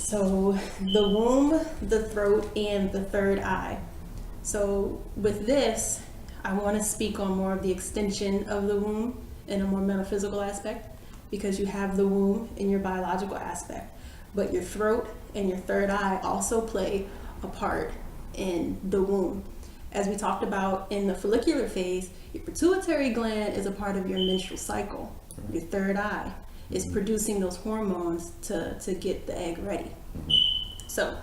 So the womb, the throat, and the third eye. So with this, I want to speak on more of the extension of the womb in a more metaphysical aspect, because you have the womb in your biological aspect, but your throat and your third eye also play a part in the womb. As we talked about in the follicular phase, your pituitary gland is a part of your menstrual cycle. Your third eye is producing those hormones to get the egg ready. So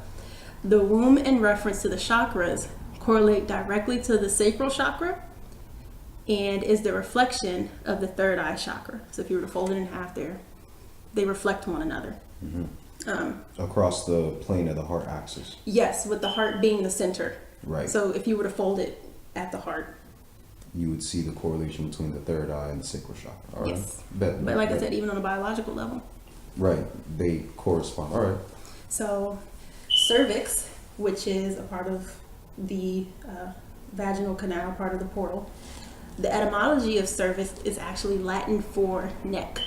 the womb, in reference to the chakras, correlate directly to the sacral chakra and is the reflection of the third eye chakra. So if you were to fold it in half there, they reflect one another. Across the plane of the heart axis. Yes, with the heart being the center. Right. So if you were to fold it at the heart, you would see the correlation between the third eye and the sacral chakra. All right. yes. But like I said, even on a biological level. Right. They correspond. All right. So cervix, which is a part of the vaginal canal, part of the portal. The etymology of cervix is actually Latin for neck.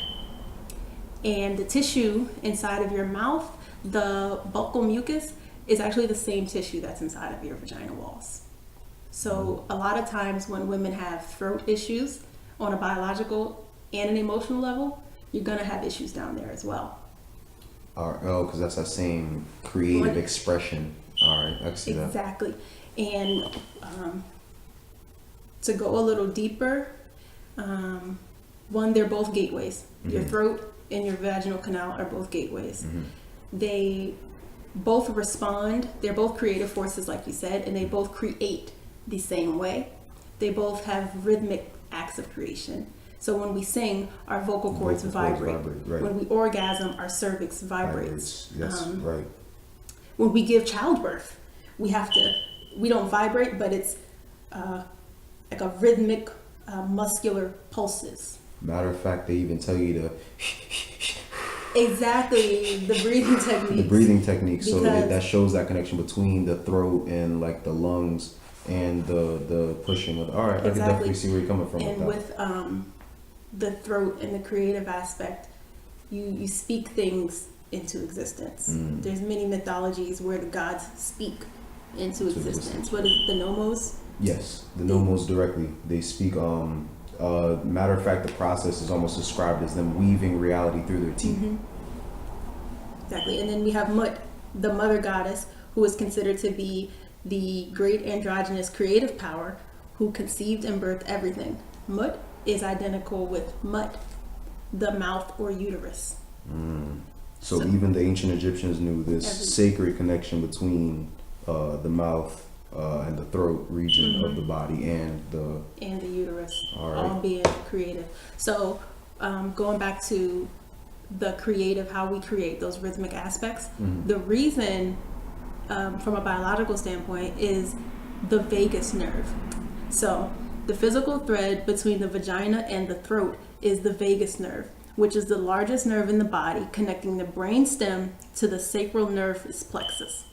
And the tissue inside of your mouth, the buccal mucus, is actually the same tissue that's inside of your vaginal walls. So a lot of times when women have throat issues on a biological and an emotional level, you're gonna have issues down there as well. Oh, because that's that same creative expression. All right, I can see that. Exactly. And to go a little deeper, one, they're both gateways. Your throat and your vaginal canal are both gateways. They both respond, they're both creative forces, like you said, and they both create the same way. They both have rhythmic acts of creation. So when we sing, our vocal cords vibrate. Right. When we orgasm, our cervix vibrates. Yes, right. When we give childbirth, we don't vibrate, but it's like a rhythmic, muscular pulses. Matter of fact, they even tell you to Exactly, the breathing technique. the breathing technique. So that shows that connection between the throat and like the lungs and the pushing of. All right, exactly. I can definitely see where you're coming from. And with the throat and the creative aspect, you speak things into existence. There's many mythologies where the gods speak into existence. What is it, the nomos? Yes, the nomos directly. They speak. Matter of fact, the process is almost described as them weaving reality through their teeth. Exactly. And then we have Mut, the mother goddess, who is considered to be the great androgynous creative power who conceived and birthed everything. Mut is identical with Mut, the mouth or uterus. So even the ancient Egyptians knew this sacred connection between the mouth and the throat region of the body and the uterus, all being creative. So going back to the creative, how we create those rhythmic aspects, the reason from a biological standpoint is the vagus nerve. So the physical thread between the vagina and the throat is the vagus nerve, which is the largest nerve in the body, connecting the brain stem to the sacral nervous plexus.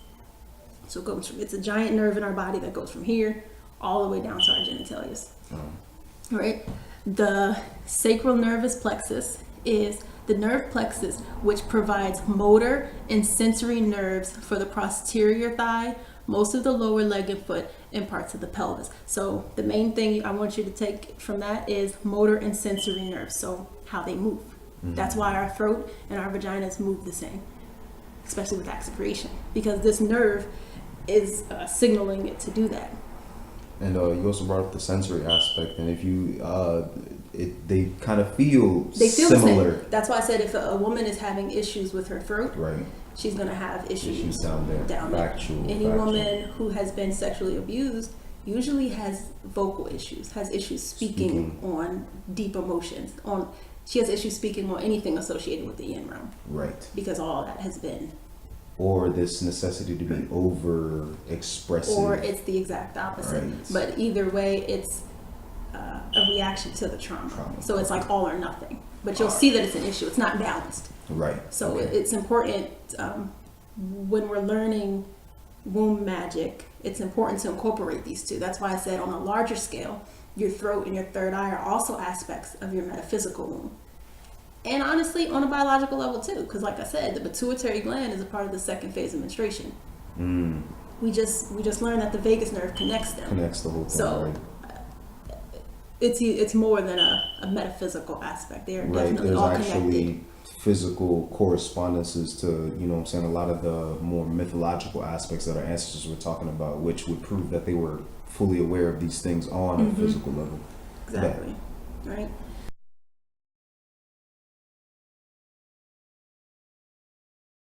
So it's a giant nerve in our body that goes from here all the way down to our genitalia. All right. The sacral nervous plexus is the nerve plexus which provides motor and sensory nerves for the posterior thigh, most of the lower leg and foot, and parts of the pelvis. So the main thing I want you to take from that is motor and sensory nerves, so how they move. That's why our throat and our vaginas move the same, especially with acts of creation, because this nerve is signaling it to do that. And you also brought up the sensory aspect, and if you they kind of feel similar. The same. That's why I said if a woman is having issues with her throat, right, she's gonna have issues down there. Any woman who has been sexually abused usually has vocal issues, has issues speaking on deep emotions. She has issues speaking on anything associated with the yin realm. Right. Because all that has been. Or this necessity to be over expressive. Or it's the exact opposite. Right. But either way, it's a reaction to the trauma. So it's like all or nothing. But you'll see that it's an issue. It's not balanced. Right. So it's important when we're learning womb magic, it's important to incorporate these two. That's why I said on a larger scale, your throat and your third eye are also aspects of your metaphysical womb. And honestly, on a biological level too, because like I said, the pituitary gland is a part of the second phase of menstruation. We just learned that the vagus nerve connects them. Connects the whole thing. So right. it's more than a metaphysical aspect. They're Right. definitely There's all actually connected. physical correspondences to, you know what I'm saying, a lot of the more mythological aspects that our ancestors were talking about, which would prove that they were fully aware of these things on a physical level. Exactly. Right.